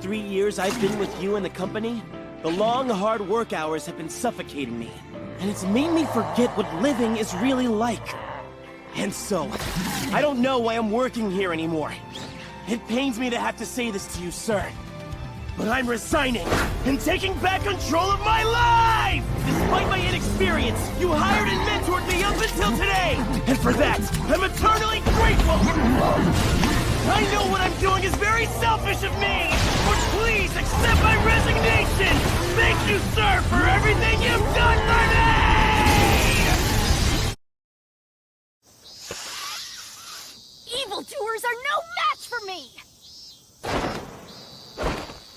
3 years I've been with you and the company, the long, hard work hours have been suffocating me. And it's made me forget what living is really like. And so, I don't know why I'm working here anymore. It pains me to have to say this to you, sir. But I'm resigning and taking back control of my life! Despite my inexperience, you hired and mentored me up until today! And for that, I'm eternally grateful! I know what I'm doing is very selfish of me! But please accept my resignation! Thank you, sir, for everything you've done for me! Evildoers are no match for me!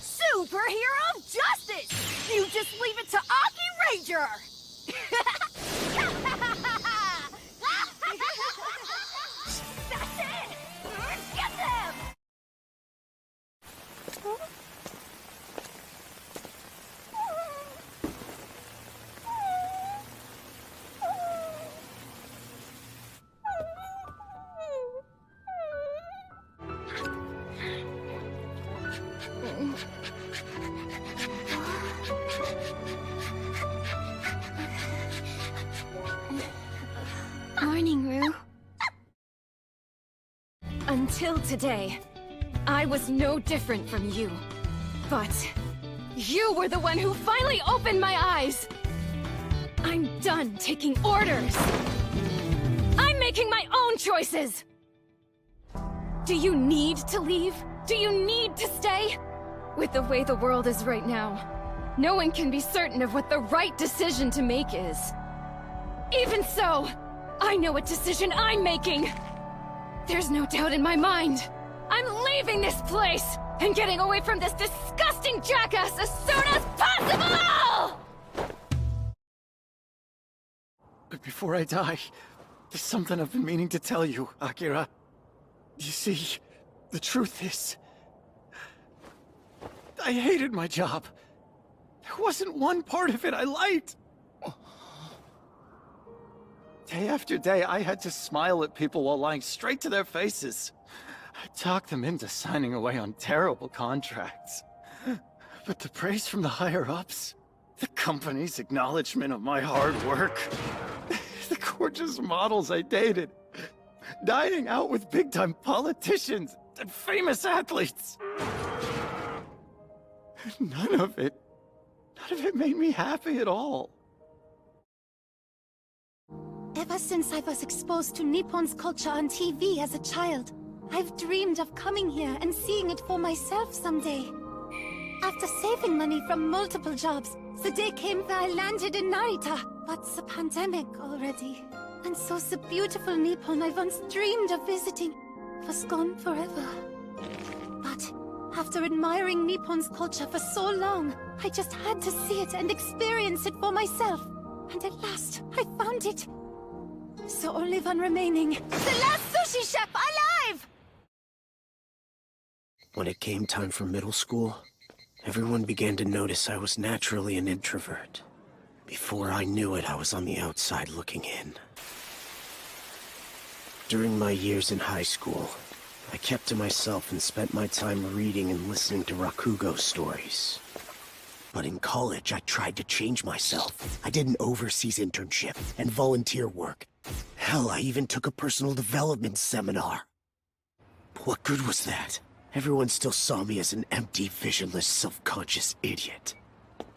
Superhero of Justice! You just leave it to Aki Ranger! That's it! Get them! Morning, Rue. Until today, I was no different from you. But you were the one who finally opened my eyes! I'm done taking orders! I'm making my own choices! Do you need to leave? Do you need to stay? With the way the world is right now, no one can be certain of what the right decision to make is. Even so, I know what decision I'm making! There's no doubt in my mind! I'm leaving this place! And getting away from this disgusting jackass as soon as possible! But before I die, there's something I've been meaning to tell you, Akira. You see, the truth is, I hated my job. There wasn't one part of it I liked. Day after day, I had to smile at people while lying straight to their faces. I talked them into signing away on terrible contracts. But the praise from the higher-ups, the company's acknowledgement of my hard work, the gorgeous models I dated, dining out with big-time politicians and famous athletes. None of it made me happy at all. Ever since I was exposed to Nippon's culture on TV as a child, I've dreamed of coming here and seeing it for myself someday. After saving money from multiple jobs, the day came that I landed in Narita. But the pandemic already. And so the beautiful Nippon I once dreamed of visiting was gone forever. But after admiring Nippon's culture for so long, I just had to see it and experience it for myself. And at last, I found it. So only one remaining. The last sushi chef alive! When it came time for middle school, everyone began to notice I was naturally an introvert. Before I knew it, I was on the outside looking in. During my years in high school, I kept to myself and spent my time reading and listening to Rakugo stories. But in college, I tried to change myself. I did an overseas internship and volunteer work. Hell, I even took a personal development seminar. But what good was that? Everyone still saw me as an empty, visionless, self-conscious idiot.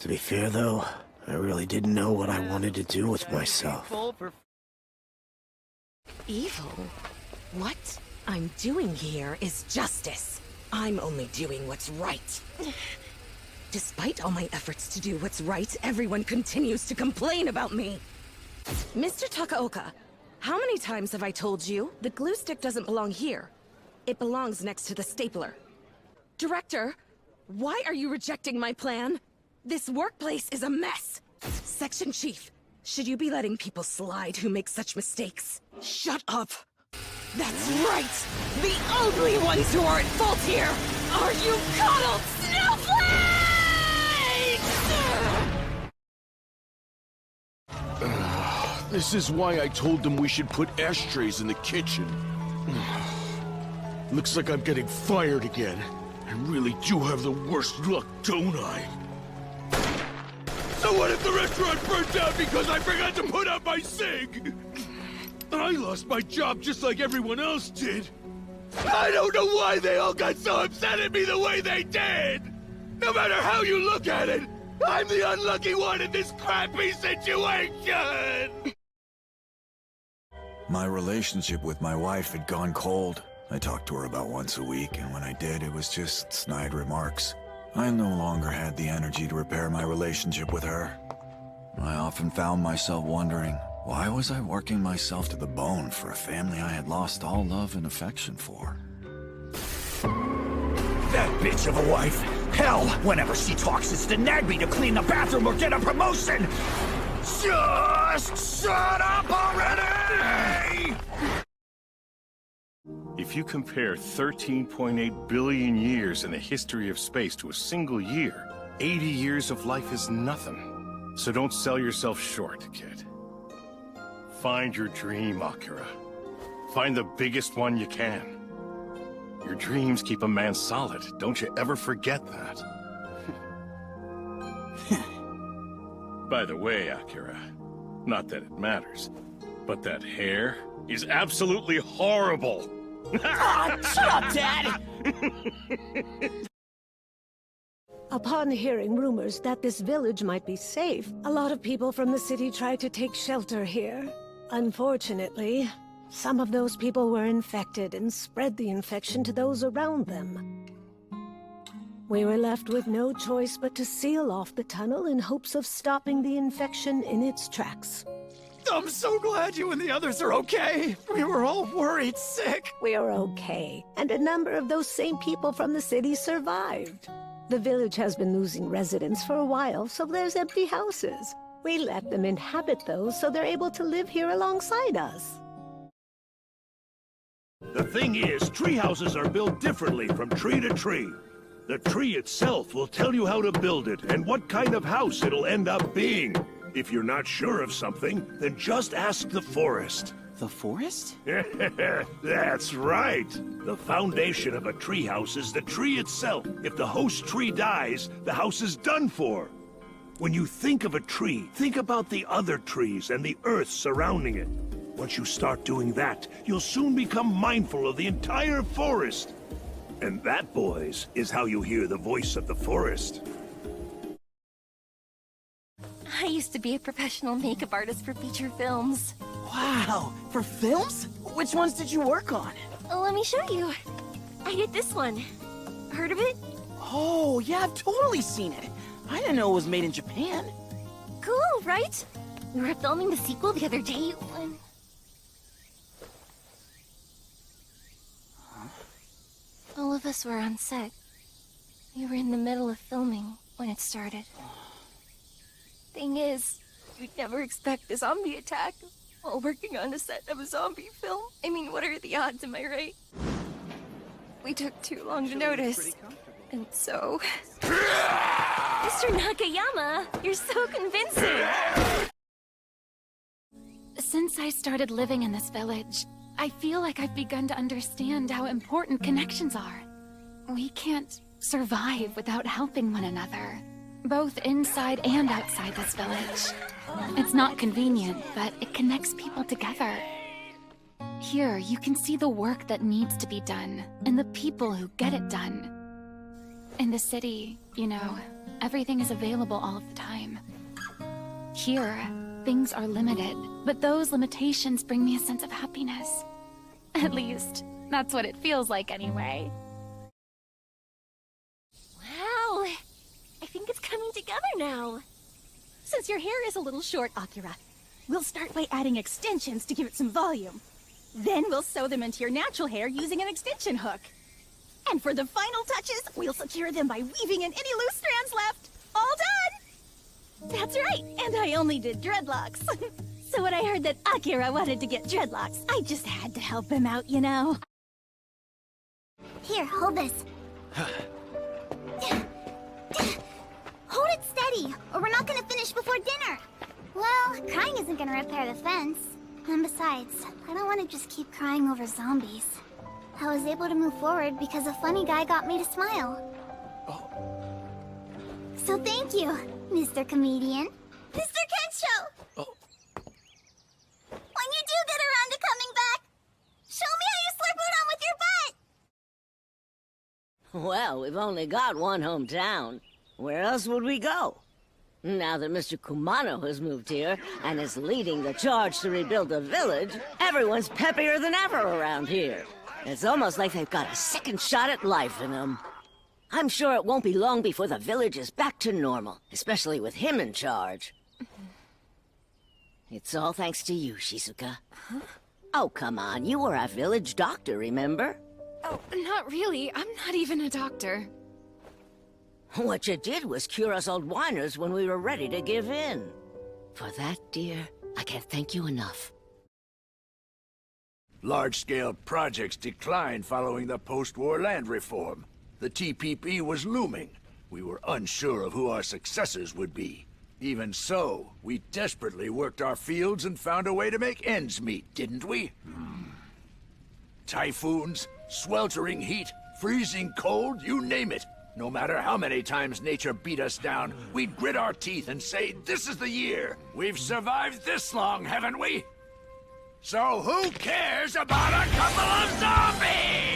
To be fair, though, I really didn't know what I wanted to do with myself. Evil? What I'm doing here is justice. I'm only doing what's right. Despite all my efforts to do what's right, everyone continues to complain about me. Mr. Takaoka, how many times have I told you the glue stick doesn't belong here? It belongs next to the stapler. Director, why are you rejecting my plan? This workplace is a mess. Section Chief, should you be letting people slide who make such mistakes? Shut up! That's right! The only ones who are at fault here are you coddled snowflakes! This is why I told them we should put ashtrays in the kitchen. Looks like I'm getting fired again. I really do have the worst luck, don't I? So what if the restaurant burnt down because I forgot to put out my cig? I lost my job just like everyone else did. I don't know why they all got so upset at me the way they did! No matter how you look at it, I'm the unlucky one in this crappy situation! My relationship with my wife had gone cold. I talked to her about once a week, and when I did, it was just snide remarks. I no longer had the energy to repair my relationship with her. I often found myself wondering, why was I working myself to the bone for a family I had lost all love and affection for? That bitch of a wife! Hell, whenever she talks, it's to nag me to clean the bathroom or get a promotion! Just shut up already! If you compare 13.8 billion years in the history of space to a single year, 80 years of life is nothing. So don't sell yourself short, kid. Find your dream, Akira. Find the biggest one you can. Your dreams keep a man solid. Don't you ever forget that. By the way, Akira, not that it matters, but that hair is absolutely horrible. Ah, shut up, Dad! Upon hearing rumors that this village might be safe, a lot of people from the city tried to take shelter here. Unfortunately, some of those people were infected and spread the infection to those around them. We were left with no choice but to seal off the tunnel in hopes of stopping the infection in its tracks. I'm so glad you and the others are okay. We were all worried sick. We are okay, and a number of those same people from the city survived. The village has been losing residents for a while, so there's empty houses. We let them inhabit those so they're able to live here alongside us. The thing is, tree houses are built differently from tree to tree. The tree itself will tell you how to build it and what kind of house it'll end up being. If you're not sure of something, then just ask the forest. The forest? That's right. The foundation of a treehouse is the tree itself. If the host tree dies, the house is done for. When you think of a tree, think about the other trees and the earth surrounding it. Once you start doing that, you'll soon become mindful of the entire forest. And that, boys, is how you hear the voice of the forest. I used to be a professional makeup artist for feature films. Wow, for films? Which ones did you work on? Let me show you. I did this one. Heard of it? Oh, yeah, I've totally seen it. I didn't know it was made in Japan. Cool, right? We were filming the sequel the other day when... All of us were on set. We were in the middle of filming when it started. Thing is, you'd never expect a zombie attack while working on a set of a zombie film. I mean, what are the odds, am I right? We took too long to notice. And so... Mr. Nakayama, you're so convincing! Since I started living in this village, I feel like I've begun to understand how important connections are. We can't survive without helping one another, both inside and outside this village. It's not convenient, but it connects people together. Here, you can see the work that needs to be done, and the people who get it done. In the city, you know, everything is available all of the time. Here, things are limited, but those limitations bring me a sense of happiness. At least, that's what it feels like anyway. Wow! I think it's coming together now. Since your hair is a little short, Akira, we'll start by adding extensions to give it some volume. Then we'll sew them into your natural hair using an extension hook. And for the final touches, we'll secure them by weaving in any loose strands left. All done! That's right, and I only did dreadlocks. So when I heard that Akira wanted to get dreadlocks, I just had to help him out, you know? Here, hold this. Hold it steady, or we're not gonna finish before dinner. Well, crying isn't gonna repair the fence. And besides, I don't want to just keep crying over zombies. I was able to move forward because a funny guy got me to smile. So thank you, Mr. Comedian. Mr. Kensho! Oh. When you do get around to coming back, show me how you slurp udon with your butt! Well, we've only got one hometown. Where else would we go? Now that Mr. Kumano has moved here and is leading the charge to rebuild the village, everyone's peppier than ever around here. It's almost like they've got a second shot at life in them. I'm sure it won't be long before the village is back to normal, especially with him in charge. It's all thanks to you, Shizuka. Huh? Oh, come on, you were our village doctor, remember? Oh, not really. I'm not even a doctor. What you did was cure us old whiners when we were ready to give in. For that, dear, I can't thank you enough. Large-scale projects declined following the post-war land reform. The TPP was looming. We were unsure of who our successors would be. Even so, we desperately worked our fields and found a way to make ends meet, didn't we? Typhoons, sweltering heat, freezing cold, you name it. No matter how many times nature beat us down, we'd grit our teeth and say, this is the year. We've survived this long, haven't we? So who cares about a couple of zombies?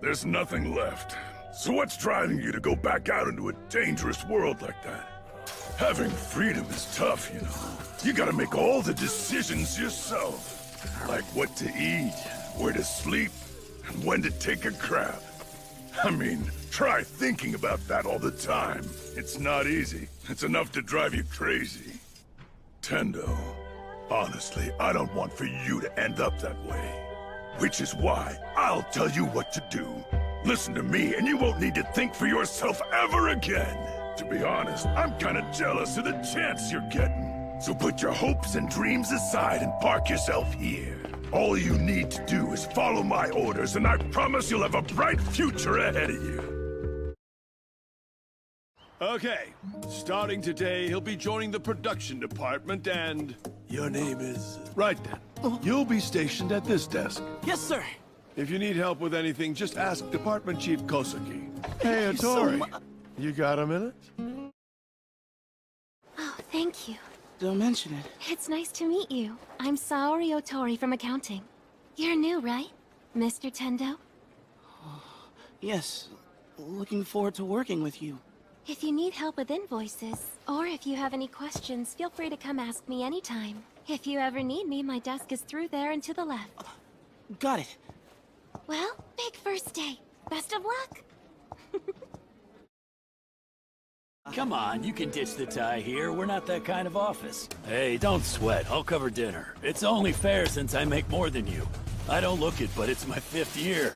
There's nothing left. So what's driving you to go back out into a dangerous world like that? Having freedom is tough, you know. You gotta make all the decisions yourself. Like what to eat, where to sleep, and when to take a crap. I mean, try thinking about that all the time. It's not easy. It's enough to drive you crazy. Tendo, honestly, I don't want for you to end up that way. Which is why I'll tell you what to do. Listen to me, and you won't need to think for yourself ever again. To be honest, I'm kinda jealous of the chance you're getting. So put your hopes and dreams aside and park yourself here. All you need to do is follow my orders, and I promise you'll have a bright future ahead of you. Okay, starting today, he'll be joining the production department, and your name is... Right then. You'll be stationed at this desk. Yes, sir. If you need help with anything, just ask Department Chief Kosuke. Hey, Thank you so Atori, you got a minute? Oh, thank you. Don't mention it. It's nice to meet you. I'm Saori Otori from accounting. You're new, right, Mr. Tendo? Yes. Looking forward to working with you. If you need help with invoices, or if you have any questions, feel free to come ask me anytime. If you ever need me, my desk is through there and to the left. Got it. Well, big first day. Best of luck. Come on, you can ditch the tie here. We're not that kind of office. Hey, don't sweat. I'll cover dinner. It's only fair since I make more than you. I don't look it, but it's my 5th year.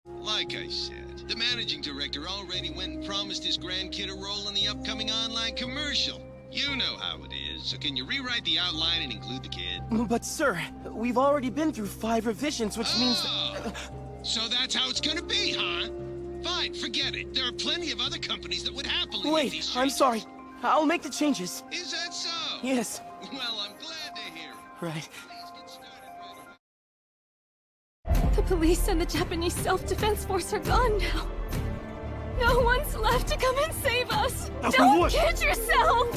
Like I said, the managing director already went and promised his grandkid a role in the upcoming online commercial. You know how it is, so can you rewrite the outline and include the kid? But sir, we've already been through 5 revisions, which means... So that's how it's gonna be, huh? Fine, forget it. There are plenty of other companies that would happily... Wait, I'm sorry. I'll make the changes. Is that so? Yes. Well, I'm glad to hear it. Right. The police and the Japanese self-defense force are gone now. No one's left to come and save us. Don't kid yourself!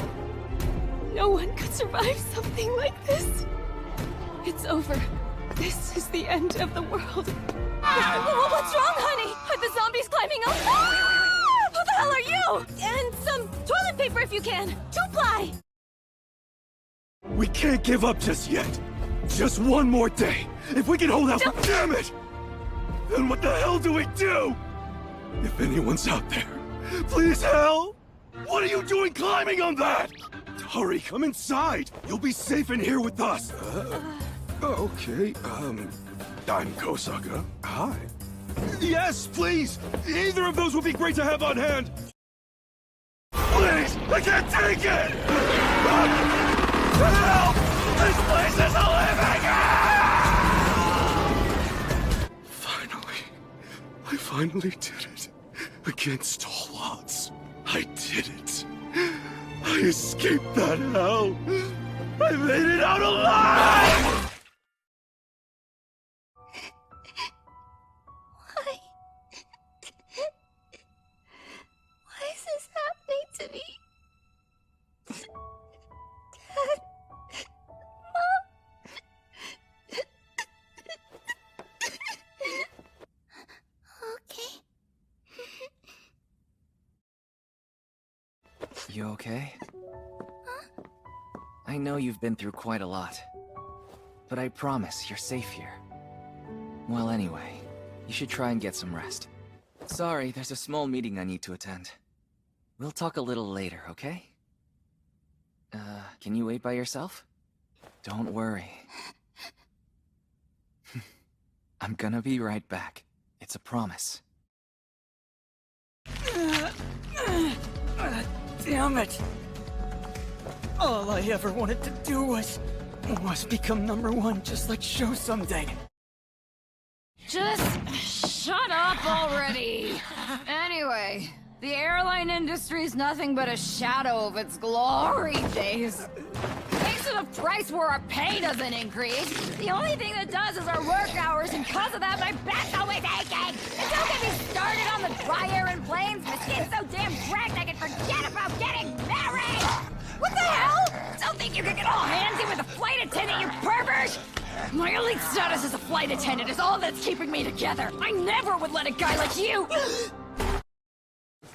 No one could survive something like this. It's over. This is the end of the world. What's wrong, honey? Are the zombies climbing up? Ah! Who the hell are you? And some toilet paper if you can. 2-ply! We can't give up just yet. Just one more day. If we can hold out... Damn it! Then what the hell do we do? If anyone's out there, please help! What are you doing climbing on that? Hurry, come inside. You'll be safe in here with us. Okay, I'm Kosaka. Hi. Yes, please! Either of those would be great to have on hand! Please! I can't take it! Help! This place is a living hell! I finally did it. Against all odds. I did it. I escaped that hell. I made it out alive! You okay? I know you've been through quite a lot, but I promise you're safe here. Well, anyway, you should try and get some rest. Sorry, there's a small meeting I need to attend. We'll talk a little later, okay? Can you wait by yourself? Don't worry. I'm gonna be right back. It's a promise. Damn it! All I ever wanted to do was become #1 just like Show someday. Just shut up already! Anyway, the airline industry's nothing but a shadow of its glory days. Thanks to the price war, our pay doesn't increase. The only thing that does is our work hours, and because of that, my back's always aching! And don't get me started on the dry air in planes! My skin's so damn cracked I can forget about getting married! What the hell? Don't think you can get all handsy with a flight attendant, you pervert! My elite status as a flight attendant is all that's keeping me together. I never would let a guy like you...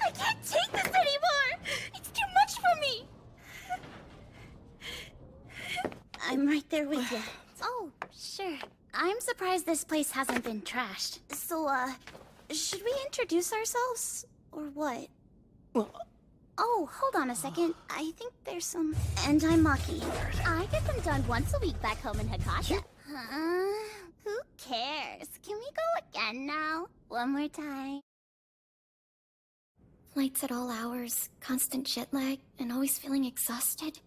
I can't take this anymore! It's too much for me! I'm right there with you. Oh, sure. I'm surprised this place hasn't been trashed. So, should we introduce ourselves? Or what? Oh, hold on a second. I think there's some... And I'm Maki. I get them done once a week back home in Hakata. Who cares? Can we go again now? One more time. Flights at all hours, constant jet lag, and always feeling exhausted.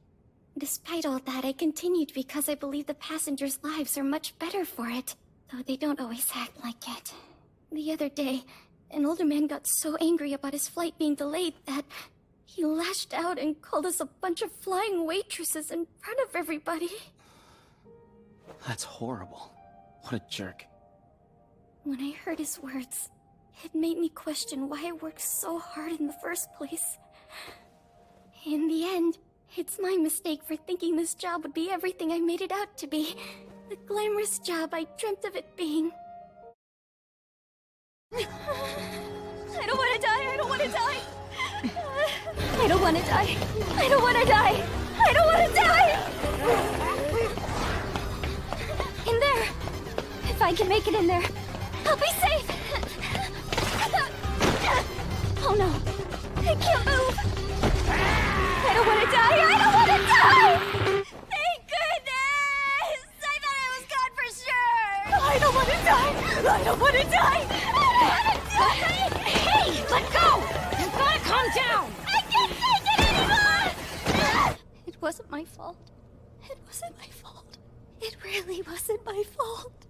Despite all that, I continued because I believe the passengers' lives are much better for it, though they don't always act like it. The other day, an older man got so angry about his flight being delayed that he lashed out and called us a bunch of flying waitresses in front of everybody. That's horrible. What a jerk. When I heard his words, it made me question why I worked so hard in the first place. In the end, it's my mistake for thinking this job would be everything I made it out to be. The glamorous job I dreamt of it being. I don't want to die! I don't want to die! I don't want to die! I don't want to die! I don't want to die! In there! If I can make it in there, I'll be safe! Oh no! I can't move! I don't want to die! I don't want to die! Thank goodness! I thought I was gone for sure! I don't want to die! I don't want to die! I don't want to die! Hey! Let go! You gotta calm down! I can't take it anymore! It wasn't my fault. It wasn't my fault. It really wasn't my fault.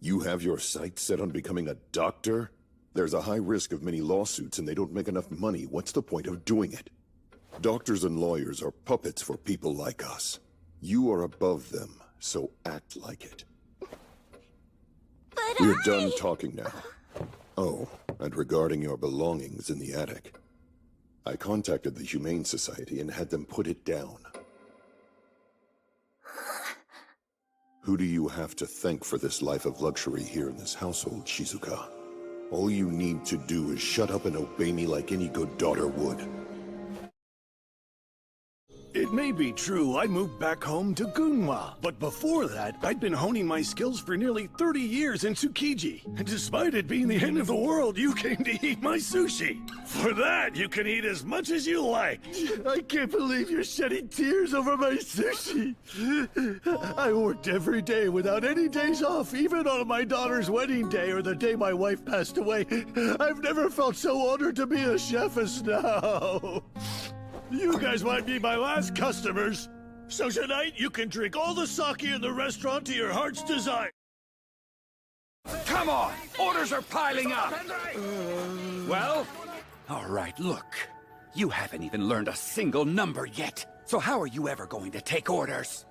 You have your sights set on becoming a doctor? There's a high risk of many lawsuits and they don't make enough money. What's the point of doing it? Doctors and lawyers are puppets for people like us. You are above them, so act like it. But We're done talking now. Oh, and regarding your belongings in the attic. I contacted the Humane Society and had them put it down. Who do you have to thank for this life of luxury here in this household, Shizuka? All you need to do is shut up and obey me like any good daughter would. It may be true I moved back home to Gunma, but before that, I'd been honing my skills for nearly 30 years in Tsukiji. And despite it being the end of the world, you came to eat my sushi. For that, you can eat as much as you like. I can't believe you're shedding tears over my sushi. I worked every day without any days off, even on my daughter's wedding day or the day my wife passed away. I've never felt so honored to be a chef as now. You guys might be my last customers. So tonight, you can drink all the sake in the restaurant to your heart's desire. Come on! Orders are piling up! Well? All right, look. You haven't even learned a single number yet. So how are you ever going to take orders?